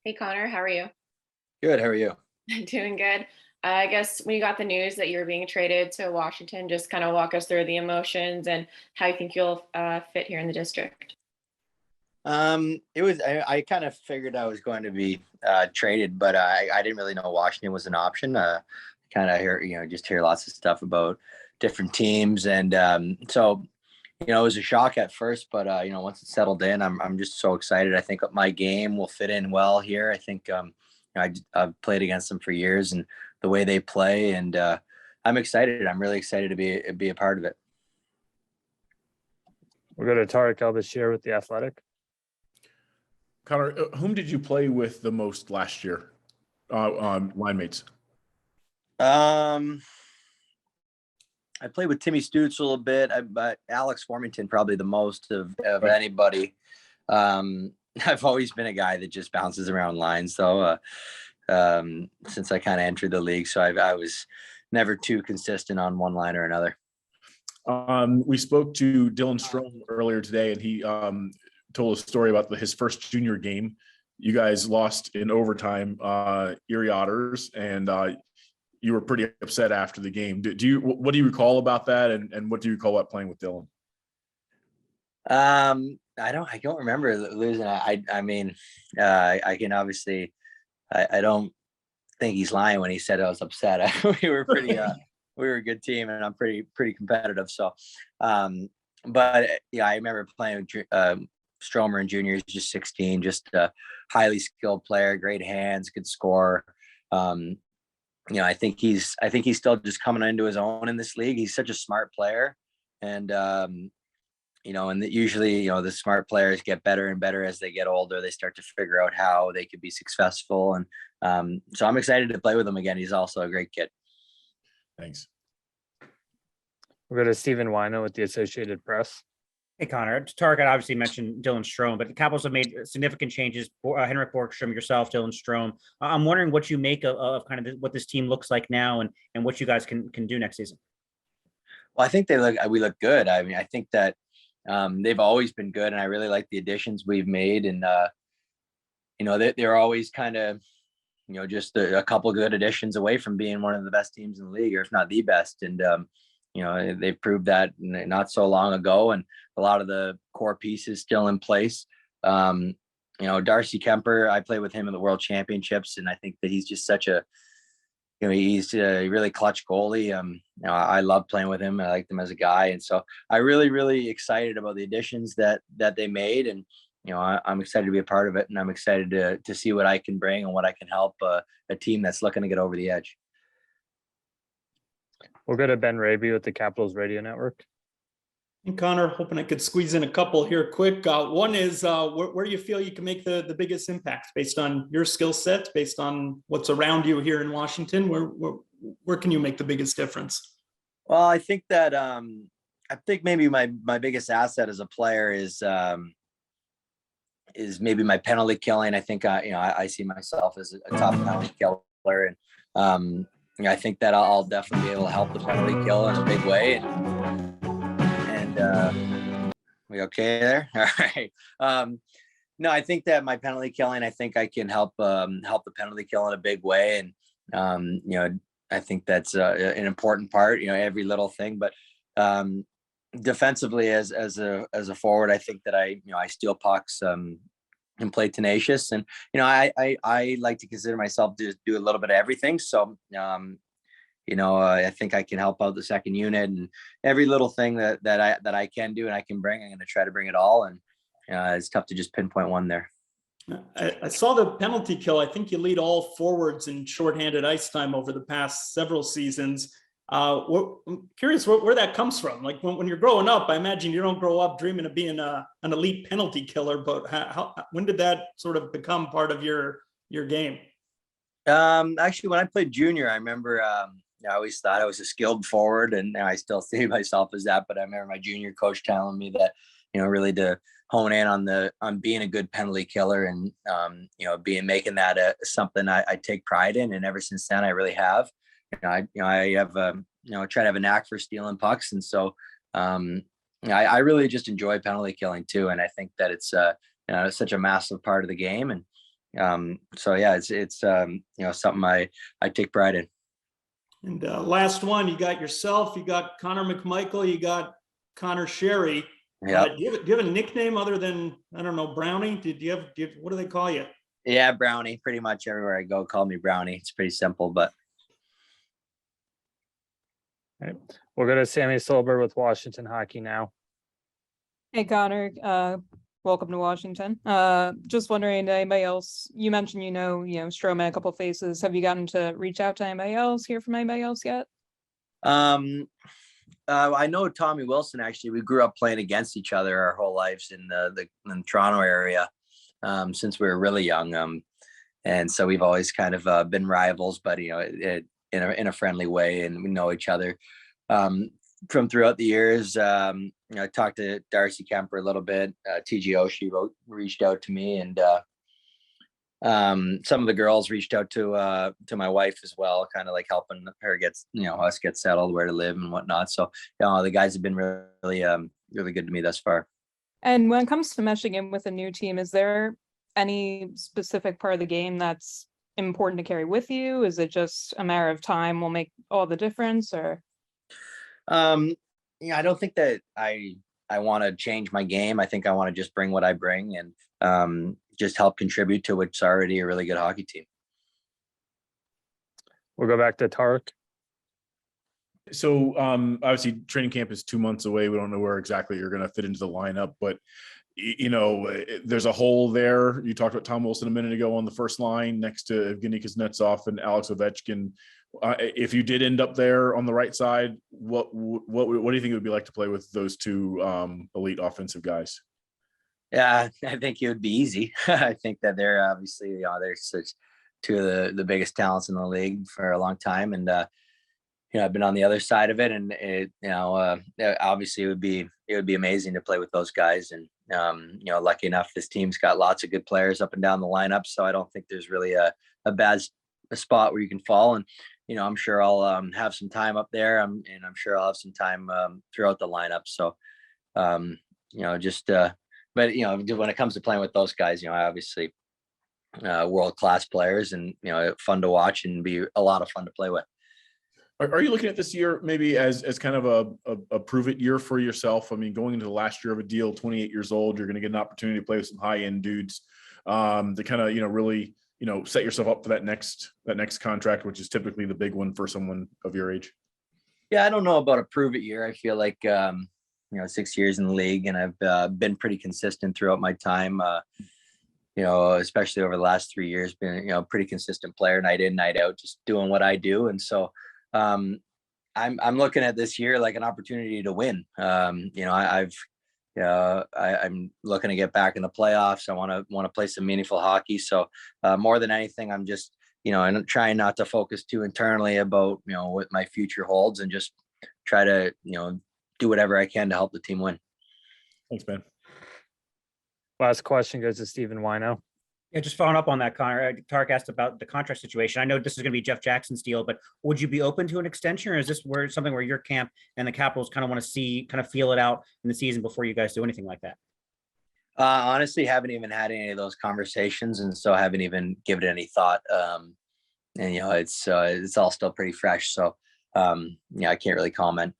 Hey Connor, how are you? Good. How are you? Doing good. I guess when you got the news that you were being traded to Washington, just kind of walk us through the emotions and how you think you'll fit here in the district. It was. I kind of figured I was going to be traded, but I didn't really know Washington was an option. Kind of hear just hear lots of stuff about different teams, and so it was a shock at first, but once it settled in, I'm just so excited. I think my game will fit in well here. I think I've played against them for years, and the way they play, and I'm excited. I'm really excited to be a part of it. We'll go to Tarek El-Bashir with The Athletic. Connor, whom did you play with the most last year? Line mates. Um, I played with Timmy Stutz a little bit, but Alex Formington probably the most of anybody. I've always been a guy that just bounces around lines, though. Since I kind of entered the league, so I was never too consistent on one line or another. We spoke to Dylan Strome earlier today, and he told a story about his first junior game. You guys lost in overtime, Erie Otters, and you were pretty upset after the game. What do you recall about that, and what do you recall about playing with Dylan? I don't remember losing. I mean, I can obviously, I don't think he's lying when he said I was upset. We were pretty, we were a good team, and I'm pretty competitive. So, but yeah, I remember playing with Stromer in junior. He's just 16, just a highly skilled player, great hands, good score. I think he's still just coming into his own in this league. He's such a smart player, and usually, the smart players get better and better as they get older. They start to figure out how they could be successful, and so I'm excited to play with him again. He's also a great kid. Thanks. We'll go to Stephen Wino with The Associated Press. Hey, Connor. Tarek had obviously mentioned Dylan Strome, but the Capitals have made significant changes. Henrik Borgstrom, yourself, Dylan Strome. I'm wondering what you make of kind of what this team looks like now and what you guys can do next season. Well, I think we look good. I mean, I think that they've always been good, and I really like the additions we've made. And they're always kind of just a couple good additions away from being one of the best teams in the league, or if not the best. And they proved that not so long ago, and a lot of the core pieces still in place. Darcy Kemper, I played with him in the World Championships, and I think that he's just such a he's a really clutch goalie. I love playing with him. I like him as a guy, and so I really excited about the additions that they made, and I'm excited to be a part of it, and I'm excited to see what I can bring and what I can help a team that's looking to get over the edge. We'll go to Ben Raby with the Capitals Radio Network. And Connor, hoping I could squeeze in a couple here quick. One is where do you feel you can make the biggest impact based on your skill set, based on what's around you here in Washington? Where can you make the biggest difference? Well, I think that maybe my biggest asset as a player is maybe my penalty killing. I think I see myself as a top penalty killer, and I think that I'll definitely be able to help the penalty kill in a big way. And we okay there? All right. No, I think that my penalty killing, I think I can help the penalty kill in a big way, and I think that's an important part. Every little thing, but defensively as a forward, I think that I steal pucks and play tenacious, and I like to consider myself to do a little bit of everything. So I think I can help out the second unit, and every little thing that I can do and I can bring, I'm going to try to bring it all. And it's tough to just pinpoint one there. I saw the penalty kill. I think you lead all forwards in shorthanded ice time over the past several seasons. I'm curious where that comes from. Like when you're growing up, I imagine you don't grow up dreaming of being an elite penalty killer, but when did that sort of become part of your game? Actually, when I played junior, I remember I always thought I was a skilled forward, and I still see myself as that. But I remember my junior coach telling me that really to hone in on being a good penalty killer, and making that something I take pride in. And ever since then, I really have. I have try to have a knack for stealing pucks, and so I really just enjoy penalty killing too. And I think that it's such a massive part of the game, and So yeah, it's something I take pride in. And last one, you got yourself, you got Connor McMichael, you got Connor Sherry. Yeah. Do you have a nickname other than, I don't know, Brownie? What do they call you? Yeah, Brownie. Pretty much everywhere I go, call me Brownie. It's pretty simple, but. All right. We'll go to Sammy Silber with Washington Hockey now. Hey Connor, welcome to Washington. Just wondering, anybody else? You mentioned Strome a couple faces. Have you gotten to reach out to anybody else? Hear from anybody else yet? I know Tommy Wilson. Actually, we grew up playing against each other our whole lives in the Toronto area since we were really young. And so we've always kind of been rivals, but in a friendly way, and we know each other from throughout the years. I talked to Darcy Kemper a little bit. TG Oshie reached out to me, and some of the girls reached out to my wife as well, kind of like helping her get us get settled, where to live and whatnot. So the guys have been really good to me thus far. And when it comes to meshing in with a new team, is there any specific part of the game that's important to carry with you? Is it just a matter of time will make all the difference, or? I don't think that I want to change my game. I think I want to just bring what I bring and just help contribute to what's already a really good hockey team. We'll go back to Tarek. So obviously training camp is 2 months away. We don't know where exactly you're going to fit into the lineup, but there's a hole there. You talked about Tom Wilson a minute ago on the first line next to Evgeny Kuznetsov and Alex Ovechkin. If you did end up there on the right side, what do you think it would be like to play with those two elite offensive guys? Yeah, I think it would be easy. I think that they're obviously, they're such two of the biggest talents in the league for a long time. And, I've been on the other side of it, and obviously it would be amazing to play with those guys. And, lucky enough, this team's got lots of good players up and down the lineup. So I don't think there's really a bad spot where you can fall. And, I'm sure I'll have some time up there. And I'm sure I'll have some time throughout the lineup. So, but when it comes to playing with those guys, obviously world-class players, and fun to watch and be a lot of fun to play with. Are you looking at this year maybe as kind of a prove it year for yourself? I mean, going into the last year of a deal, 28 years old, you're going to get an opportunity to play with some high end dudes to kind of really set yourself up for that next contract, which is typically the big one for someone of your age. Yeah, I don't know about a prove it year. I feel like 6 years in the league, and I've been pretty consistent throughout my time. Especially over the last 3 years, been a pretty consistent player, night in, night out, just doing what I do. And so I'm looking at this year like an opportunity to win. I'm looking to get back in the playoffs. I want to play some meaningful hockey. So more than anything, I'm just and trying not to focus too internally about what my future holds, and just try to do whatever I can to help the team win. Thanks, man. Last question goes to Stephen Wino. Yeah, just following up on that, Connor. Tarek asked about the contract situation. I know this is going to be Jeff Jackson's deal, but would you be open to an extension, or is this something where your camp and the Capitals kind of want to feel it out in the season before you guys do anything like that? Honestly, haven't even had any of those conversations, and so I haven't even given it any thought. And it's all still pretty fresh, so I can't really comment.